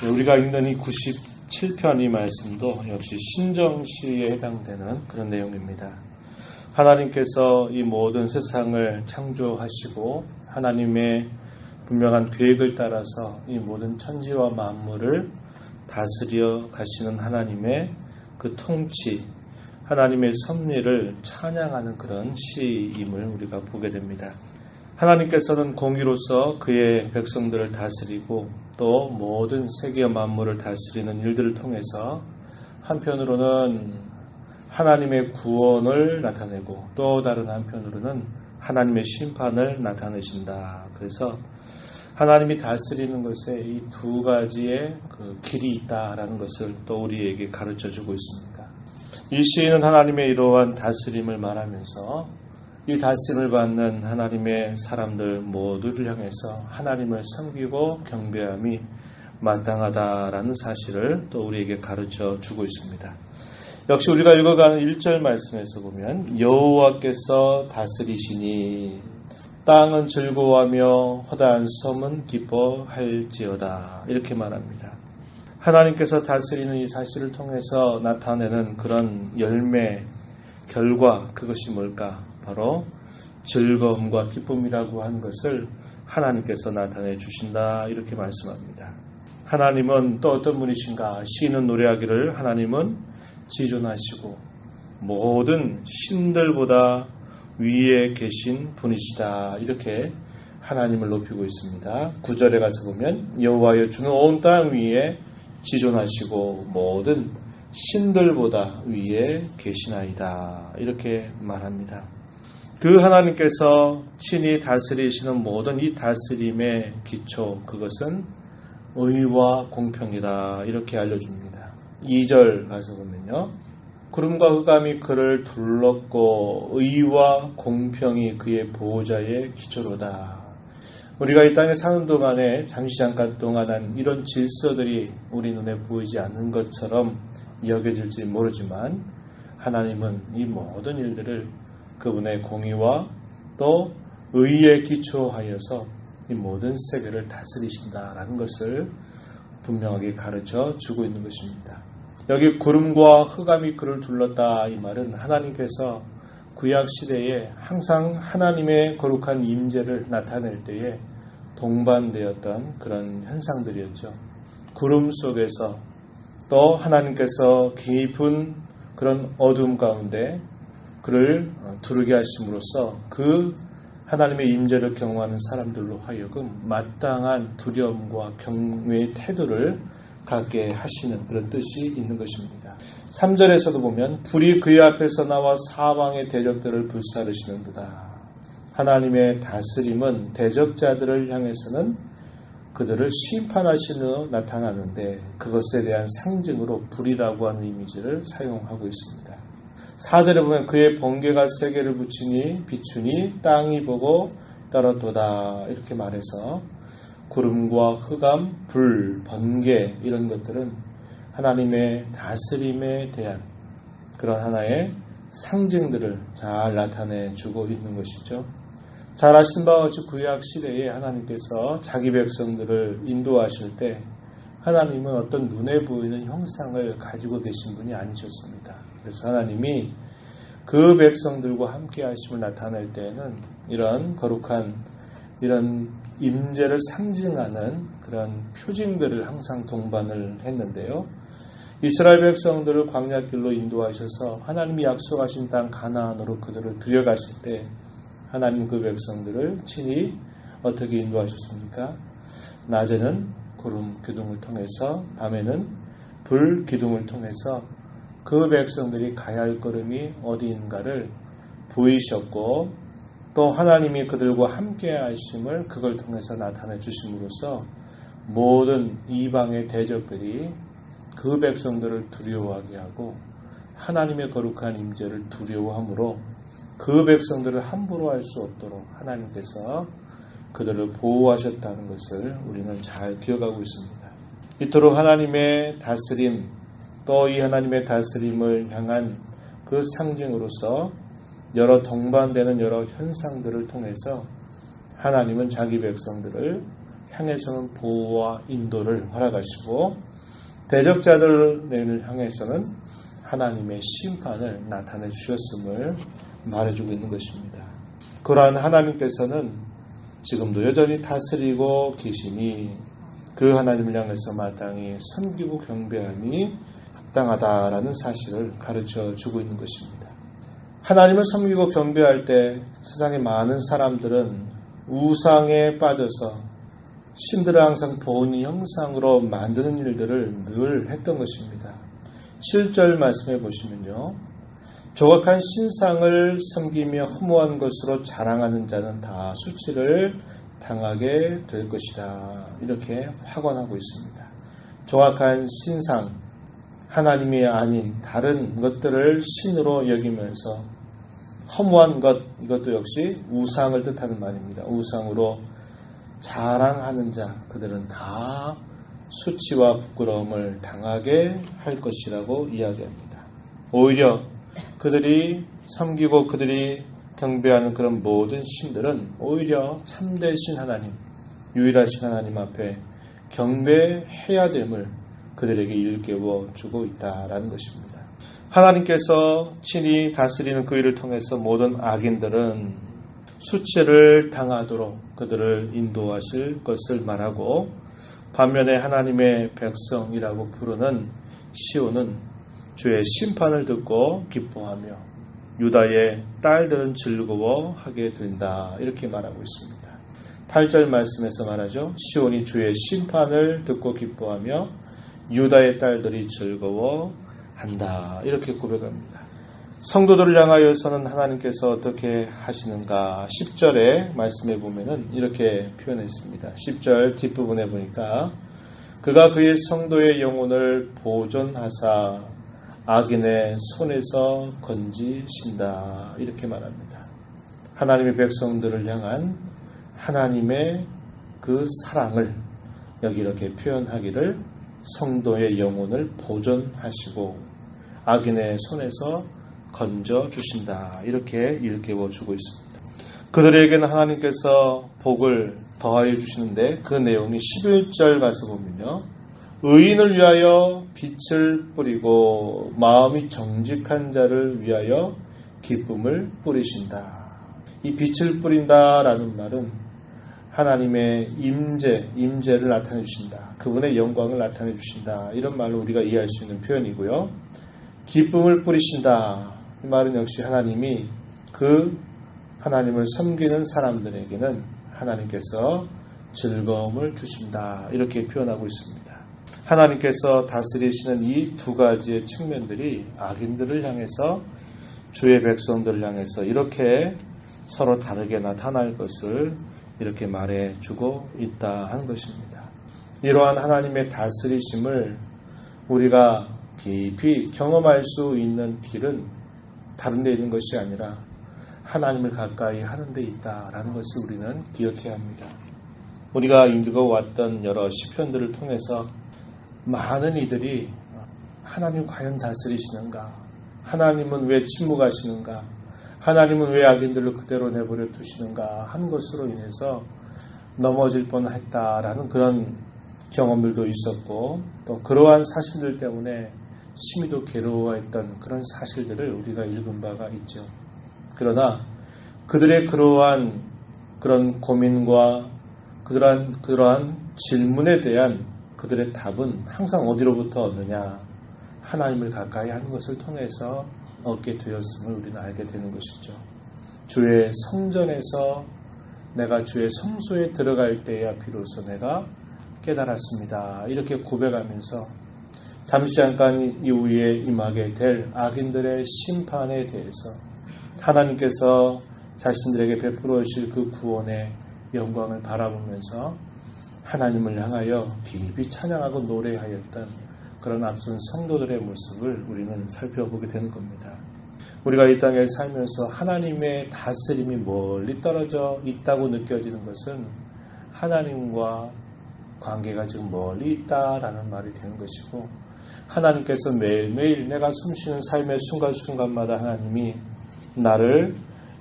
우리가 읽는 이 97편 이 말씀도 역시 신정시에 해당되는 그런 내용입니다. 하나님께서 이 모든 세상을 창조하시고 하나님의 분명한 계획을 따라서 이 모든 천지와 만물을 다스려 가시는 하나님의 그 통치, 하나님의 섭리를 찬양하는 그런 시임을 우리가 보게 됩니다. 하나님께서는 공의로서 그의 백성들을 다스리고 또 모든 세계와 만물을 다스리는 일들을 통해서 한편으로는 하나님의 구원을 나타내고 또 다른 한편으로는 하나님의 심판을 나타내신다. 그래서 하나님이 다스리는 것에 이 두 가지의 그 길이 있다라는 것을 또 우리에게 가르쳐주고 있습니다. 이 시인은 하나님의 이러한 다스림을 말하면서 이 다스림을 받는 하나님의 사람들 모두를 향해서 하나님을 섬기고 경배함이 마땅하다라는 사실을 또 우리에게 가르쳐 주고 있습니다. 역시 우리가 읽어가는 1절 말씀에서 보면 여호와께서 다스리시니 땅은 즐거워하며 허다한 섬은 기뻐할지어다 이렇게 말합니다. 하나님께서 다스리는 이 사실을 통해서 나타내는 그런 열매, 결과, 그것이 뭘까? 바로 즐거움과 기쁨이라고 하는 것을 하나님께서 나타내 주신다 이렇게 말씀합니다. 하나님은 또 어떤 분이신가? 시인은 노래하기를 하나님은 지존하시고 모든 신들보다 위에 계신 분이시다 이렇게 하나님을 높이고 있습니다. 9절에 가서 보면 여호와여 주는 온 땅 위에 지존하시고 모든 신들보다 위에 계시나이다 이렇게 말합니다. 그 하나님께서 친히 다스리시는 모든 이 다스림의 기초, 그것은 의와 공평이다 이렇게 알려줍니다. 2절 가서 보면요, 구름과 흑암이 그를 둘렀고 의와 공평이 그의 보호자의 기초로다. 우리가 이 땅에 사는 동안에 잠깐 동안 이런 질서들이 우리 눈에 보이지 않는 것처럼 여겨질지 모르지만 하나님은 이 모든 일들을 그분의 공의와 또 의에 기초하여서 이 모든 세계를 다스리신다라는 것을 분명하게 가르쳐 주고 있는 것입니다. 여기 구름과 흑암이 그를 둘렀다 이 말은 하나님께서 구약 시대에 항상 하나님의 거룩한 임재를 나타낼 때에 동반되었던 그런 현상들이었죠. 구름 속에서 또 하나님께서 깊은 그런 어둠 가운데 그를 두르게 하심으로써 그 하나님의 임재를 경험하는 사람들로 하여금 마땅한 두려움과 경외의 태도를 갖게 하시는 그런 뜻이 있는 것입니다. 3절에서도 보면 불이 그의 앞에서 나와 사방의 대적들을 불사르시는도다. 하나님의 다스림은 대적자들을 향해서는 그들을 심판하시는 나타나는데 그것에 대한 상징으로 불이라고 하는 이미지를 사용하고 있습니다. 4절에 보면 그의 번개가 세계를 비추니 땅이 보고 떨어도다 이렇게 말해서 구름과 흑암, 불, 번개 이런 것들은 하나님의 다스림에 대한 그런 하나의 상징들을 잘 나타내주고 있는 것이죠. 잘 아시는 바와 같이 구약 시대에 하나님께서 자기 백성들을 인도하실 때 하나님은 어떤 눈에 보이는 형상을 가지고 계신 분이 아니셨습니다. 그래서 하나님이 그 백성들과 함께 하심을 나타낼 때에는 이런 거룩한 이런 임재를 상징하는 그런 표징들을 항상 동반을 했는데요. 이스라엘 백성들을 광야길로 인도하셔서 하나님이 약속하신 땅 가나안으로 그들을 들여가실 때 하나님 그 백성들을 친히 어떻게 인도하셨습니까? 낮에는 구름 기둥을 통해서 밤에는 불 기둥을 통해서 그 백성들이 가야 할 걸음이 어디인가를 보이셨고 또 하나님이 그들과 함께 하심을 그걸 통해서 나타내 주심으로써 모든 이방의 대적들이 그 백성들을 두려워하게 하고 하나님의 거룩한 임재를 두려워함으로 그 백성들을 함부로 할 수 없도록 하나님께서 그들을 보호하셨다는 것을 우리는 잘 기억하고 있습니다. 이토록 하나님의 다스림 또 이 하나님의 다스림을 향한 그 상징으로서 여러 동반되는 여러 현상들을 통해서 하나님은 자기 백성들을 향해서는 보호와 인도를 허락하시고 대적자들을 향해서는 하나님의 심판을 나타내 주셨음을 말해주고 있는 것입니다. 그러한 하나님께서는 지금도 여전히 다스리고 계시니 그 하나님을 향해서 마땅히 섬기고 경배함이 합당하다라는 사실을 가르쳐 주고 있는 것입니다. 하나님을 섬기고 경배할 때 세상의 많은 사람들은 우상에 빠져서 신들을 항상 본인 형상으로 만드는 일들을 늘 했던 것입니다. 7절 말씀해 보시면요. 조각한 신상을 섬기며 허무한 것으로 자랑하는 자는 다 수치를 당하게 될 것이다. 이렇게 확언하고 있습니다. 조각한 신상, 하나님이 아닌 다른 것들을 신으로 여기면서 허무한 것, 이것도 역시 우상을 뜻하는 말입니다. 우상으로 자랑하는 자, 그들은 다 수치와 부끄러움을 당하게 할 것이라고 이야기합니다. 오히려 그들이 섬기고 그들이 경배하는 그런 모든 신들은 오히려 참되신 하나님, 유일하신 하나님 앞에 경배해야 됨을 그들에게 일깨워 주고 있다라는 것입니다. 하나님께서 친히 다스리는 그 일을 통해서 모든 악인들은 수치를 당하도록 그들을 인도하실 것을 말하고, 반면에 하나님의 백성이라고 부르는 시온은 주의 심판을 듣고 기뻐하며 유다의 딸들은 즐거워하게 된다. 이렇게 말하고 있습니다. 8절 말씀에서 말하죠. 시온이 주의 심판을 듣고 기뻐하며 유다의 딸들이 즐거워한다. 이렇게 고백합니다. 성도들을 향하여서는 하나님께서 어떻게 하시는가? 10절에 말씀해 보면은 이렇게 표현했습니다. 10절 뒷부분에 보니까 그가 그의 성도의 영혼을 보존하사 악인의 손에서 건지신다. 이렇게 말합니다. 하나님의 백성들을 향한 하나님의 그 사랑을 여기 이렇게 표현하기를 성도의 영혼을 보존하시고 악인의 손에서 건져주신다. 이렇게 일깨워 주고 있습니다. 그들에게는 하나님께서 복을 더하여 주시는데 그 내용이 11절 가서 보면요. 의인을 위하여 빛을 뿌리고 마음이 정직한 자를 위하여 기쁨을 뿌리신다. 이 빛을 뿌린다라는 말은 하나님의 임재를 나타내 주신다. 그분의 영광을 나타내 주신다. 이런 말로 우리가 이해할 수 있는 표현이고요. 기쁨을 뿌리신다. 이 말은 역시 하나님이 그 하나님을 섬기는 사람들에게는 하나님께서 즐거움을 주신다. 이렇게 표현하고 있습니다. 하나님께서 다스리시는 이 두 가지의 측면들이 악인들을 향해서 주의 백성들을 향해서 이렇게 서로 다르게 나타날 것을 이렇게 말해주고 있다 하는 것입니다. 이러한 하나님의 다스리심을 우리가 깊이 경험할 수 있는 길은 다른 데 있는 것이 아니라 하나님을 가까이 하는 데 있다라는 것을 우리는 기억해야 합니다. 우리가 읽어왔던 여러 시편들을 통해서 많은 이들이 하나님 과연 다스리시는가? 하나님은 왜 침묵하시는가? 하나님은 왜 악인들을 그대로 내버려 두시는가? 하는 것으로 인해서 넘어질 뻔했다라는 그런 경험들도 있었고, 또 그러한 사실들 때문에 심히도 괴로워했던 그런 사실들을 우리가 읽은 바가 있죠. 그러나 그들의 그러한 그런 고민과 그러한 질문에 대한 그들의 답은 항상 어디로부터 얻느냐? 하나님을 가까이 하는 것을 통해서 얻게 되었음을 우리는 알게 되는 것이죠. 주의 성전에서 내가 주의 성소에 들어갈 때야 비로소 내가 깨달았습니다. 이렇게 고백하면서 잠시 잠깐 이후에 임하게 될 악인들의 심판에 대해서 하나님께서 자신들에게 베풀어 주실 그 구원의 영광을 바라보면서 하나님을 향하여 깊이 찬양하고 노래하였던 그런 앞선 성도들의 모습을 우리는 살펴보게 되는 겁니다. 우리가 이 땅에 살면서 하나님의 다스림이 멀리 떨어져 있다고 느껴지는 것은 하나님과 관계가 지금 멀리 있다라는 말이 되는 것이고, 하나님께서 매일매일 내가 숨쉬는 삶의 순간순간마다 하나님이 나를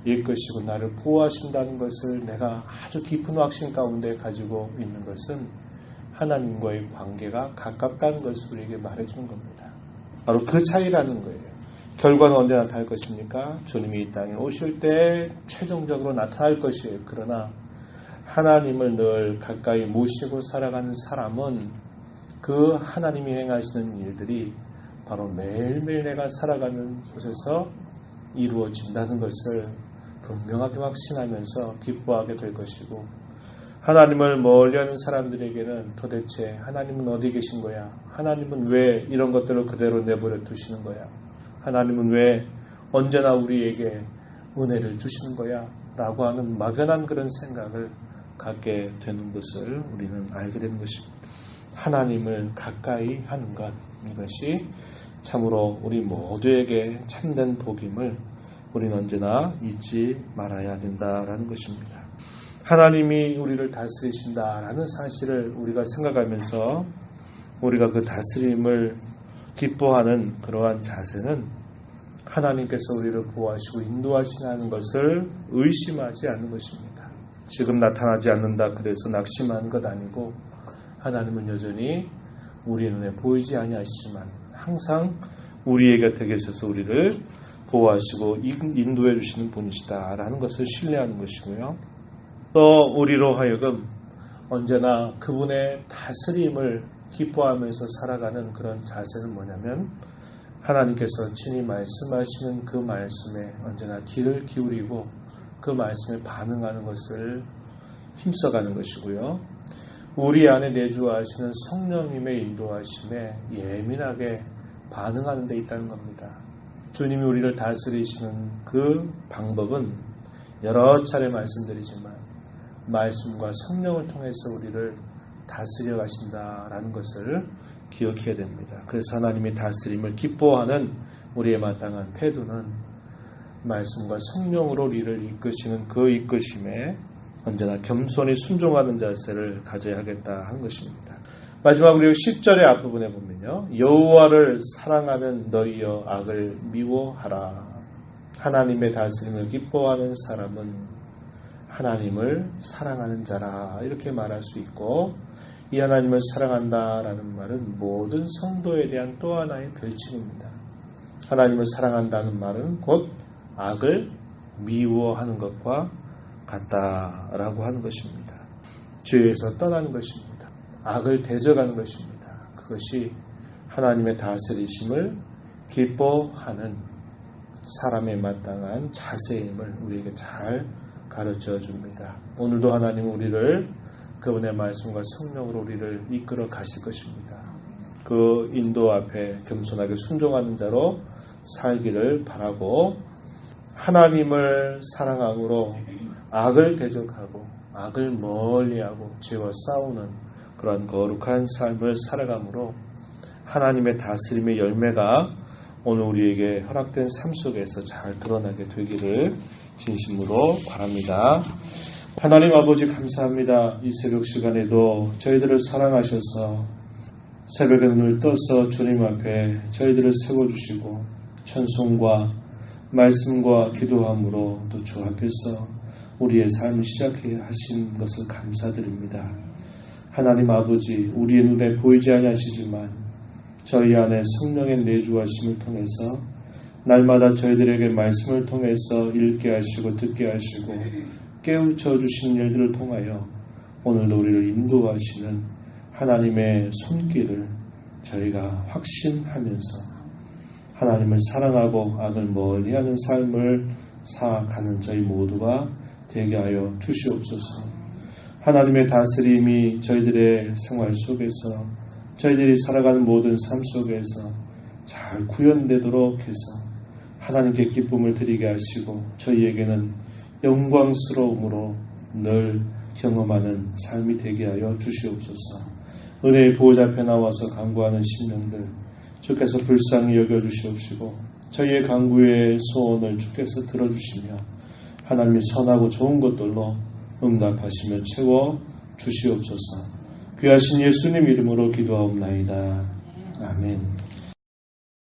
이끄시고 나를 보호하신다는 것을 내가 아주 깊은 확신 가운데 가지고 있는 것은 하나님과의 관계가 가깝다는 것을 우리에게 말해주는 겁니다. 바로 그 차이라는 거예요. 결과는 언제 나타날 것입니까? 주님이 이 땅에 오실 때 최종적으로 나타날 것이에요. 그러나 하나님을 늘 가까이 모시고 살아가는 사람은 그 하나님이 행하시는 일들이 바로 매일매일 내가 살아가는 곳에서 이루어진다는 것을 분명하게 확신하면서 기뻐하게 될 것이고, 하나님을 멀리하는 사람들에게는 도대체 하나님은 어디 계신 거야? 하나님은 왜 이런 것들을 그대로 내버려 두시는 거야? 하나님은 왜 언제나 우리에게 은혜를 주시는 거야? 라고 하는 막연한 그런 생각을 갖게 되는 것을 우리는 알게 되는 것입니다. 하나님을 가까이 하는 것, 이것이 참으로 우리 모두에게 참된 복임을 우리는 언제나 잊지 말아야 된다라는 것입니다. 하나님이 우리를 다스리신다라는 사실을 우리가 생각하면서 우리가 그 다스림을 기뻐하는 그러한 자세는 하나님께서 우리를 보호하시고 인도하시는 것을 의심하지 않는 것입니다. 지금 나타나지 않는다 그래서 낙심하는 것 아니고, 하나님은 여전히 우리 눈에 보이지 아니하시지만 항상 우리의 곁에 계셔서 우리를 보호하시고 인도해 주시는 분이시다라는 것을 신뢰하는 것이고요. 또 우리로 하여금 언제나 그분의 다스림을 기뻐하면서 살아가는 그런 자세는 뭐냐면, 하나님께서 친히 말씀하시는 그 말씀에 언제나 귀를 기울이고 그 말씀에 반응하는 것을 힘써가는 것이고요. 우리 안에 내주하시는 성령님의 인도하심에 예민하게 반응하는 데 있다는 겁니다. 주님이 우리를 다스리시는 그 방법은 여러 차례 말씀드리지만 말씀과 성령을 통해서 우리를 다스려 가신다라는 것을 기억해야 됩니다. 그래서 하나님의 다스림을 기뻐하는 우리의 마땅한 태도는 말씀과 성령으로 우리를 이끄시는 그 이끄심에 언제나 겸손히 순종하는 자세를 가져야 하겠다 하는 것입니다. 마지막으로 10절의 앞부분에 보면요, 여호와를 사랑하는 너희여 악을 미워하라. 하나님의 다스림을 기뻐하는 사람은 하나님을 사랑하는 자라, 이렇게 말할 수 있고, 이 하나님을 사랑한다라는 말은 모든 성도에 대한 또 하나의 별칭입니다. 하나님을 사랑한다는 말은 곧 악을 미워하는 것과 같다라고 하는 것입니다. 죄에서 떠나는 것입니다. 악을 대적하는 것입니다. 그것이 하나님의 다스리심을 기뻐하는 사람의 마땅한 자세임을 우리에게 잘 가르쳐 줍니다. 오늘도 하나님은 우리를 그분의 말씀과 성령으로 우리를 이끌어 가실 것입니다. 그 인도 앞에 겸손하게 순종하는 자로 살기를 바라고, 하나님을 사랑함으로 악을 대적하고 악을 멀리하고 죄와 싸우는 그런 거룩한 삶을 살아감으로 하나님의 다스림의 열매가 오늘 우리에게 허락된 삶 속에서 잘 드러나게 되기를 진심으로 바랍니다. 하나님 아버지 감사합니다. 이 새벽 시간에도 저희들을 사랑하셔서 새벽에 눈을 떠서 주님 앞에 저희들을 세워주시고 찬송과 말씀과 기도함으로 또 주 앞에서 우리의 삶을 시작해 하신 것을 감사드립니다. 하나님 아버지, 우리의 눈에 보이지 아니하시지만 저희 안에 성령의 내주하심을 통해서 날마다 저희들에게 말씀을 통해서 읽게 하시고 듣게 하시고 깨우쳐 주시는 일들을 통하여 오늘도 우리를 인도하시는 하나님의 손길을 저희가 확신하면서 하나님을 사랑하고 악을 멀리하는 삶을 살아가는 저희 모두가 되게 하여 주시옵소서. 하나님의 다스림이 저희들의 생활 속에서, 저희들이 살아가는 모든 삶 속에서 잘 구현되도록 해서 하나님께 기쁨을 드리게 하시고 저희에게는 영광스러움으로 늘 경험하는 삶이 되게 하여 주시옵소서. 은혜의 보호자 앞에 나와서 간구하는 심령들 주께서 불쌍히 여겨주시옵시고 저희의 간구의 소원을 주께서 들어주시며 하나님이 선하고 좋은 것들로 응답하시며 채워 주시옵소서. 귀하신 예수님 이름으로 기도하옵나이다. 아멘.